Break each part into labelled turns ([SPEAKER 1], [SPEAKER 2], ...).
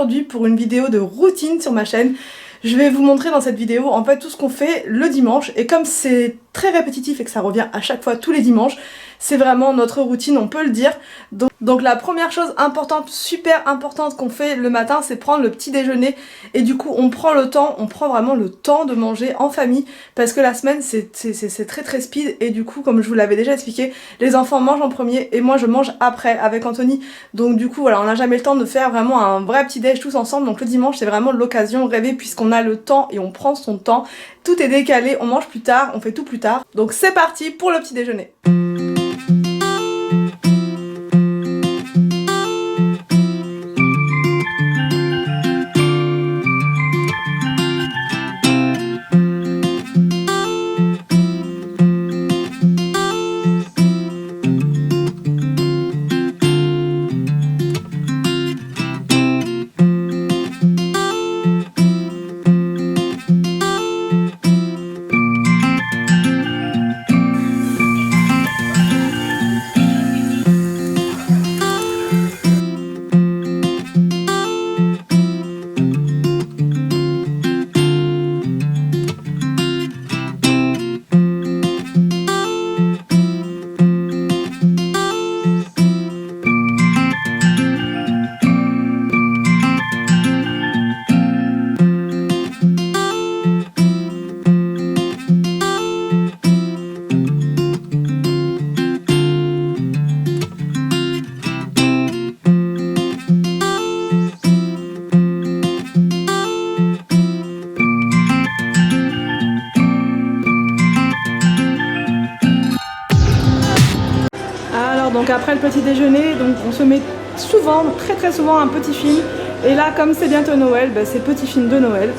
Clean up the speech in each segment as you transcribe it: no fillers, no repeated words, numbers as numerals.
[SPEAKER 1] aujourd'hui pour une vidéo de routine sur ma chaîne. Je vais vous montrer dans cette vidéo en fait tout ce qu'on fait le dimanche, et comme c'est très répétitif et que ça revient à chaque fois tous les dimanches, c'est vraiment notre routine, on peut le dire. Donc la première chose importante, super importante qu'on fait le matin, c'est prendre le petit déjeuner, et du coup on prend vraiment le temps de manger en famille, parce que la semaine c'est très speed, et du coup comme je vous l'avais déjà expliqué, les enfants mangent en premier et moi je mange après avec Anthony, donc du coup voilà, on n'a jamais le temps de faire vraiment un vrai petit déj tous ensemble, donc le dimanche c'est vraiment l'occasion rêvée puisqu'on a le temps et on prend son temps, tout est décalé, on mange plus tard, on fait tout plus tard, donc c'est parti pour le petit déjeuner. Donc après le petit déjeuner, donc on se met souvent, très souvent un petit film. Et là, comme c'est bientôt Noël, bah, c'est petit film de Noël.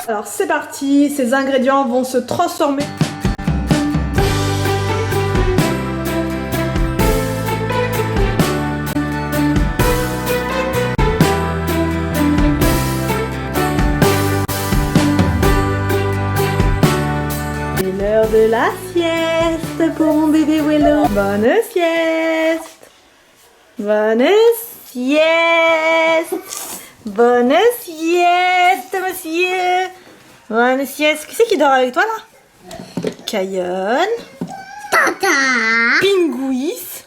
[SPEAKER 1] Alors c'est parti, ces ingrédients vont se transformer. C'est l'heure de la sieste pour mon bébé Willow. Bonne sieste. Bonne sieste. Bonne sieste, monsieur. Bonne sieste. Qui c'est qui dort avec toi là? Cayenne.
[SPEAKER 2] Tata.
[SPEAKER 1] Pingouis.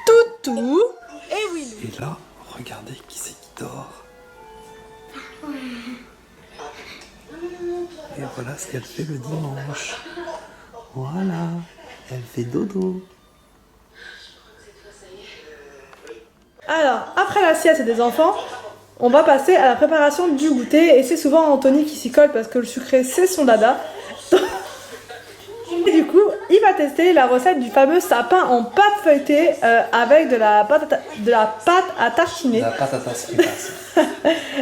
[SPEAKER 1] Toutou. Et Willow.
[SPEAKER 3] Et là, regardez qui c'est qui dort. Et voilà ce qu'elle fait le dimanche. Voilà, elle fait dodo.
[SPEAKER 1] Alors, après la sieste des enfants, on va passer à la préparation du goûter. Et c'est souvent Anthony qui s'y colle parce que le sucré, c'est son dada. Et du coup, il va tester la recette du fameux sapin en pâte feuilletée avec de la pâte à tartiner.
[SPEAKER 3] La patatas fritas.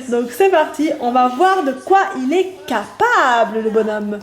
[SPEAKER 1] Donc c'est parti, on va voir de quoi il est capable, le bonhomme.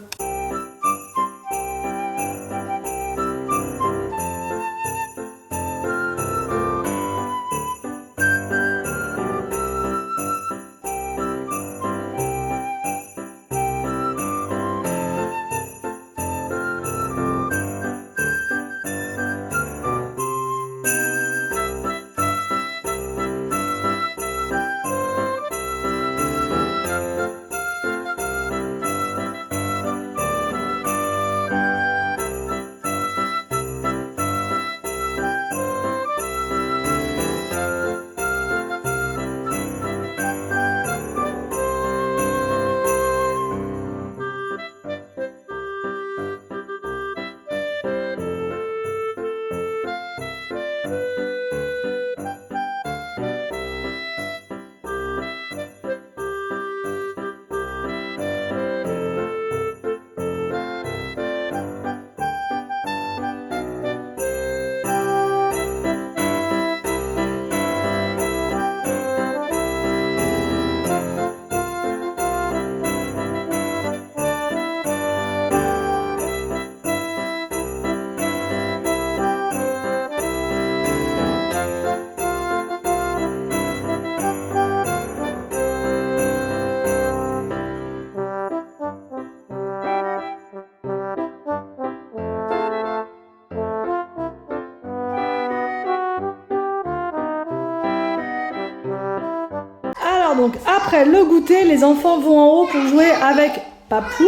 [SPEAKER 1] Alors donc après le goûter, les enfants vont en haut pour jouer avec Papou.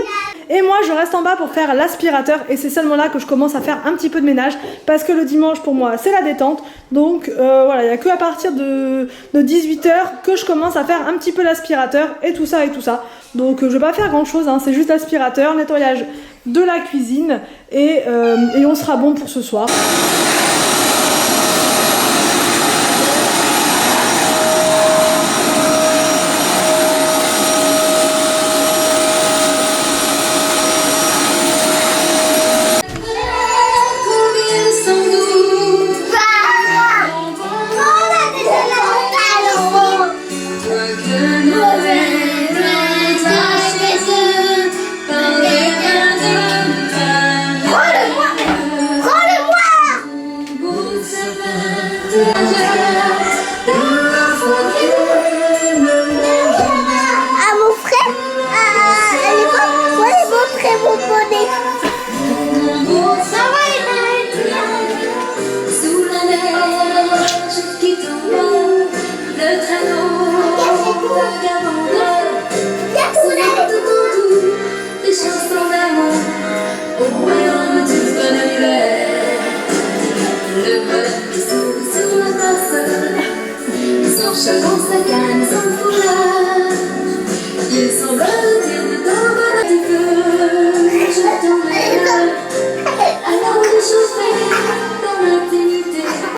[SPEAKER 1] Et moi je reste en bas pour faire l'aspirateur et c'est seulement là que je commence à faire un petit peu de ménage parce que le dimanche pour moi c'est la détente. Donc voilà, il n'y a que à partir de 18 h que je commence à faire un petit peu l'aspirateur et tout ça et tout ça. Donc je vais pas faire grand chose, hein, c'est juste l'aspirateur, nettoyage de la cuisine et on sera bon pour ce soir.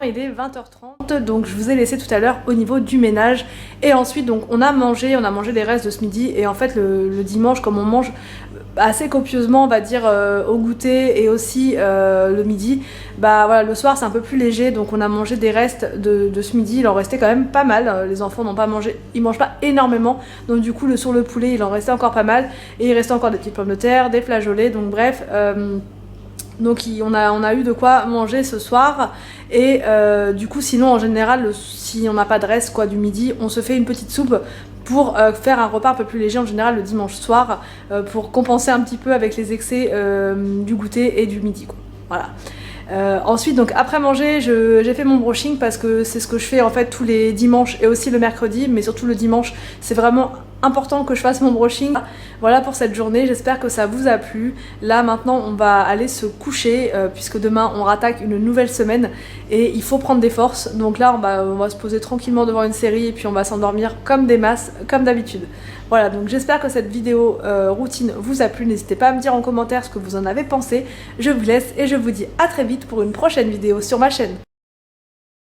[SPEAKER 1] Il est 20 h 30, donc je vous ai laissé tout à l'heure au niveau du ménage et ensuite donc on a mangé des restes de ce midi et en fait le dimanche comme on mange assez copieusement on va dire au goûter et aussi le midi, bah voilà le soir c'est un peu plus léger donc on a mangé des restes de ce midi, il en restait quand même pas mal, les enfants n'ont pas mangé, ils mangent pas énormément donc du coup sur le poulet il en restait encore pas mal et il restait encore des petites pommes de terre, des flageolets donc bref donc on a eu de quoi manger ce soir et du coup sinon en général si on n'a pas de reste quoi du midi on se fait une petite soupe pour faire un repas un peu plus léger en général le dimanche soir pour compenser un petit peu avec les excès du goûter et du midi quoi. Voilà. Ensuite donc après manger j'ai fait mon brushing parce que c'est ce que je fais en fait tous les dimanches et aussi le mercredi mais surtout le dimanche c'est vraiment important que je fasse mon brushing. Voilà pour cette journée, j'espère que ça vous a plu. Là maintenant on va aller se coucher puisque demain on rattaque une nouvelle semaine et il faut prendre des forces. Donc là on va se poser tranquillement devant une série et puis on va s'endormir comme des masses, comme d'habitude. Voilà, donc j'espère que cette vidéo routine vous a plu. N'hésitez pas à me dire en commentaire ce que vous en avez pensé. Je vous laisse et je vous dis à très vite pour une prochaine vidéo sur ma chaîne.